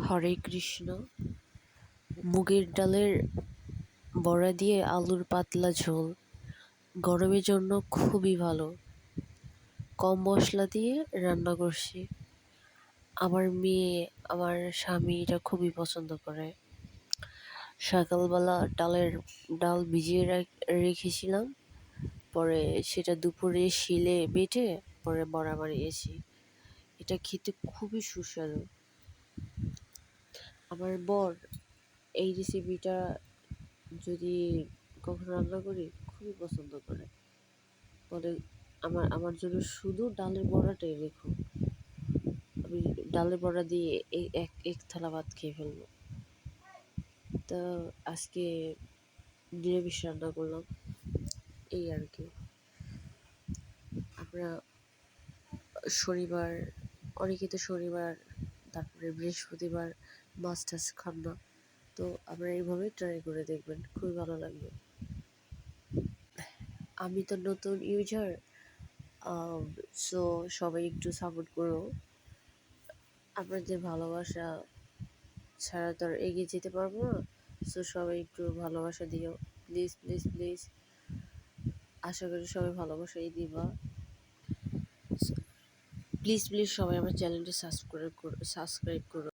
হরে কৃষ্ণ। মুগের ডালের বড়া দিয়ে আলুর পাতলা ঝোল গরমের জন্য খুবই ভালো। কম মশলা দিয়ে রান্না করছি। আমার মেয়ে, আমার স্বামী এটা খুবই পছন্দ করে। সকালবেলা ডাল ভিজিয়ে রেখেছিলাম, পরে সেটা দুপুরে শিলে বেটে পরে বড়া বানিয়েছি। এটা খেতে খুবই সুস্বাদু। আমার বর এই রেসিপিটা যদি কখনো রান্না করি খুবই পছন্দ করে, বলে আমার জন্য শুধু ডালের বড়াটাই রেখো, আমি ডালের বড়া দিয়ে এক থালা ভাত খেয়ে ফেলবো। তো আজকে নিরামিষ রান্না করলাম, এই আর কি। আমরা শনিবার, অনেকে তো শনিবার তারপরে বৃহস্পতিবার মাছ টাছ খান না, তো আপনারা এইভাবে ট্রাই করে দেখবেন, খুবই ভালো লাগবে। আমি তো নতুন ইউজার, সো সবাই একটু সাপোর্ট করো। আপনাদের ভালোবাসা ছাড়া তো আর এগিয়ে যেতে পারবো না, সো সবাই একটু ভালোবাসা দিও, প্লিজ প্লিজ প্লিজ। আশা করি সবাই ভালোবাসাই দিবা। প্লিজ প্লিজ সবাই আমার চ্যানেলটি সাবস্ক্রাইব করো।